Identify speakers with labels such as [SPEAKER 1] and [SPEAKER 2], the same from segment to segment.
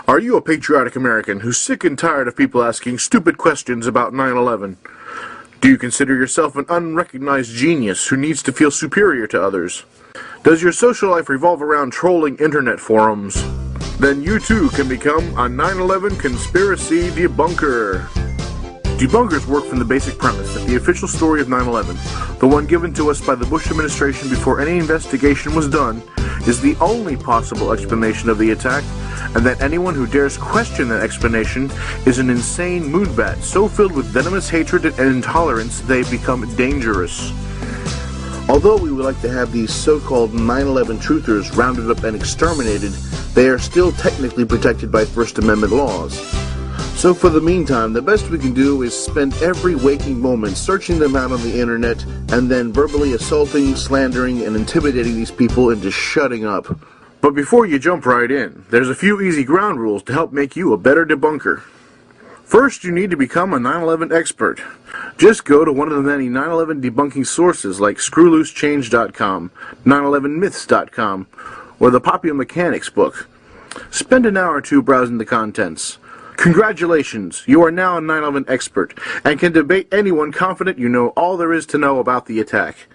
[SPEAKER 1] Are you a patriotic American who's sick and tired of people asking stupid questions about 9/11? Do you consider yourself an unrecognized genius who needs to feel superior to others? Does your social life revolve around trolling internet forums? Then you too can become a 9/11 conspiracy debunker. Debunkers work from the basic premise that the official story of 9/11, the one given to us by the Bush administration before any investigation was done, is the only possible explanation of the attack, and that anyone who dares question that explanation is an insane moonbat so filled with venomous hatred and intolerance they become dangerous. Although we would like to have these so-called 9/11 truthers rounded up and exterminated, they are still technically protected by First Amendment laws. So for the meantime, the best we can do is spend every waking moment searching them out on the internet and then verbally assaulting, slandering, and intimidating these people into shutting up. But before you jump right in, there's a few easy ground rules to help make you a better debunker. First, you need to become a 9/11 expert. Just go to one of the many 9/11 debunking sources like screwloosechange.com, 9/11myths.com, or the Popular Mechanics book. Spend an hour or two browsing the contents. Congratulations, you are now a 9/11 expert, and can debate anyone confident you know all there is to know about the attack.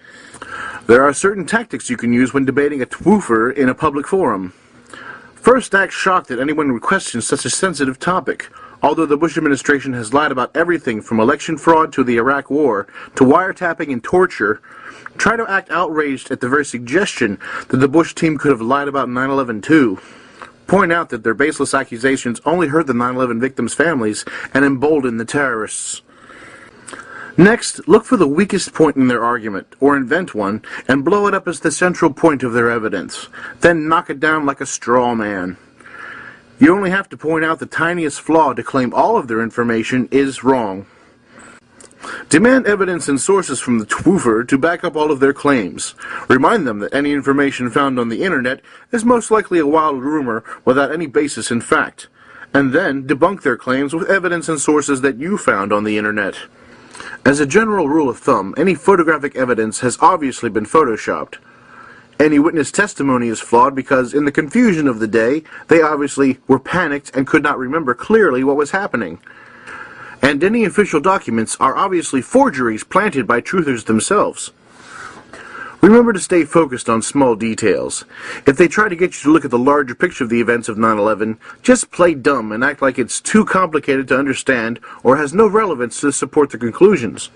[SPEAKER 1] There are certain tactics you can use when debating a twoofer in a public forum. First, act shocked that anyone would question such a sensitive topic. Although the Bush administration has lied about everything from election fraud to the Iraq War to wiretapping and torture, try to act outraged at the very suggestion that the Bush team could have lied about 9/11 too. Point out that their baseless accusations only hurt the 9/11 victims' families and embolden the terrorists. Next, look for the weakest point in their argument, or invent one, and blow it up as the central point of their evidence. Then knock it down like a straw man. You only have to point out the tiniest flaw to claim all of their information is wrong. Demand evidence and sources from the twoofer to back up all of their claims. Remind them that any information found on the internet is most likely a wild rumor without any basis in fact, and then debunk their claims with evidence and sources that you found on the internet. As a general rule of thumb, any photographic evidence has obviously been photoshopped. Any witness testimony is flawed because, in the confusion of the day, they obviously were panicked and could not remember clearly what was happening. And any official documents are obviously forgeries planted by truthers themselves. Remember to stay focused on small details. If they try to get you to look at the larger picture of the events of 9/11, just play dumb and act like it's too complicated to understand or has no relevance to support their conclusions.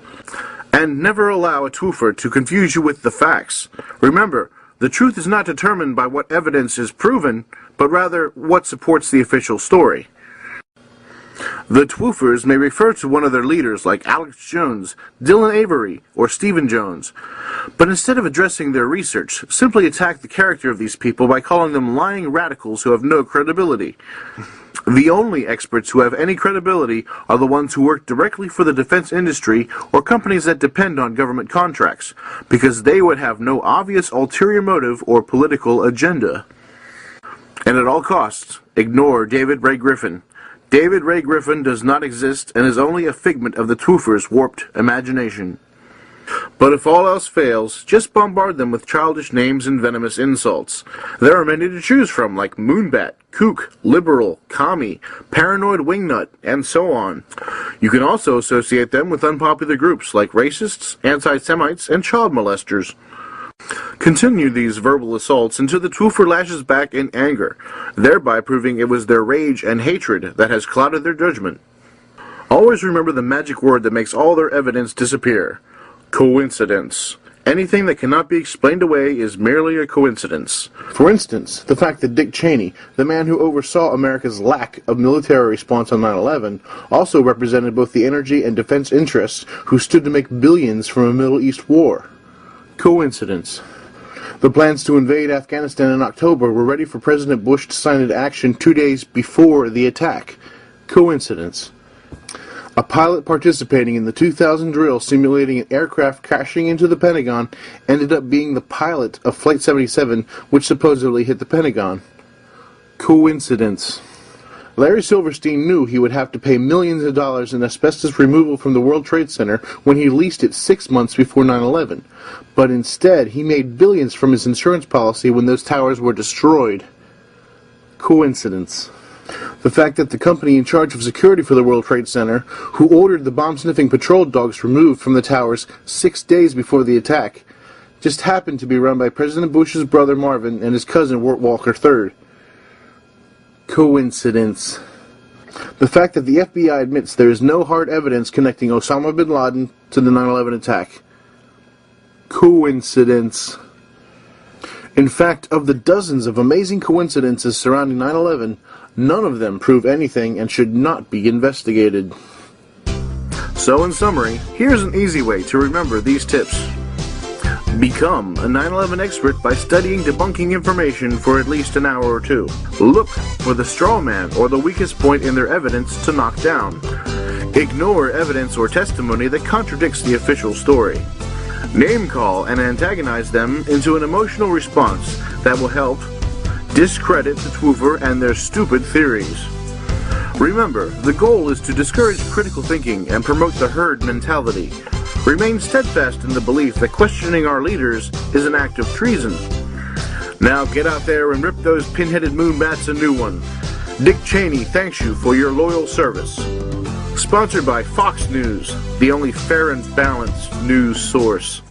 [SPEAKER 1] And never allow a twoofer to confuse you with the facts. Remember, the truth is not determined by what evidence is proven, but rather what supports the official story. The twoofers may refer to one of their leaders like Alex Jones, Dylan Avery, or Stephen Jones, but instead of addressing their research, simply attack the character of these people by calling them lying radicals who have no credibility. The only experts who have any credibility are the ones who work directly for the defense industry or companies that depend on government contracts, because they would have no obvious ulterior motive or political agenda. And at all costs, ignore David Ray Griffin. David Ray Griffin does not exist and is only a figment of the twoofer's warped imagination. But if all else fails, just bombard them with childish names and venomous insults. There are many to choose from, like moonbat, kook, liberal, commie, paranoid wingnut, and so on. You can also associate them with unpopular groups like racists, anti-Semites, and child molesters. Continue these verbal assaults until the twoofer lashes back in anger, thereby proving it was their rage and hatred that has clouded their judgment. Always remember the magic word that makes all their evidence disappear. Coincidence. Anything that cannot be explained away is merely a coincidence. For instance, the fact that Dick Cheney, the man who oversaw America's lack of military response on 9/11, also represented both the energy and defense interests who stood to make billions from a Middle East war. Coincidence. The plans to invade Afghanistan in October were ready for President Bush to sign into action 2 days before the attack. Coincidence. A pilot participating in the 2000 drill simulating an aircraft crashing into the Pentagon ended up being the pilot of Flight 77, which supposedly hit the Pentagon. Coincidence. Larry Silverstein knew he would have to pay millions of dollars in asbestos removal from the World Trade Center when he leased it 6 months before 9/11. But instead, he made billions from his insurance policy when those towers were destroyed. Coincidence. The fact that the company in charge of security for the World Trade Center, who ordered the bomb-sniffing patrol dogs removed from the towers 6 days before the attack, just happened to be run by President Bush's brother Marvin and his cousin Wirt Walker III. Coincidence. The fact that the FBI admits there is no hard evidence connecting Osama bin Laden to the 9/11 attack. Coincidence. In fact, of the dozens of amazing coincidences surrounding 9/11, none of them prove anything and should not be investigated. So in summary, here's an easy way to remember these tips. Become a 9/11 expert by studying debunking information for at least an hour or two. Look for the straw man or the weakest point in their evidence to knock down. Ignore evidence or testimony that contradicts the official story. Name call and antagonize them into an emotional response that will help discredit the Twoover and their stupid theories. Remember, the goal is to discourage critical thinking and promote the herd mentality. Remain steadfast in the belief that questioning our leaders is an act of treason. Now get out there and rip those pinheaded moonbats a new one. Dick Cheney thanks you for your loyal service. Sponsored by Fox News, the only fair and balanced news source.